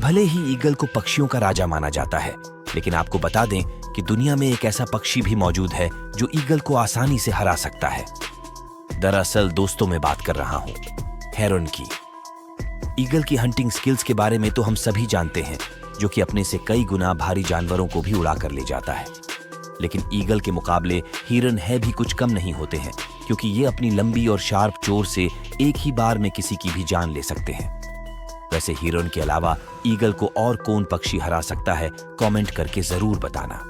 भले ही ईगल को पक्षियों का राजा माना जाता है, लेकिन आपको बता दें कि दुनिया में एक ऐसा पक्षी भी मौजूद है जो ईगल को आसानी से हरा सकता है। दरअसल दोस्तों, मैं बात कर रहा हूं हेरन की। ईगल की हंटिंग स्किल्स के बारे में तो हम सभी जानते हैं, जो कि अपने से कई गुना भारी जानवरों को भी उड़ा कर ले जाता है। लेकिन ईगल के मुकाबले हिरन है भी कुछ कम नहीं होते हैं, क्योंकि ये अपनी लंबी और शार्प चोंच से एक ही बार में किसी की भी जान ले सकते हैं। वैसे हिरन के अलावा ईगल को और कौन पक्षी हरा सकता है, कमेंट करके जरूर बताना।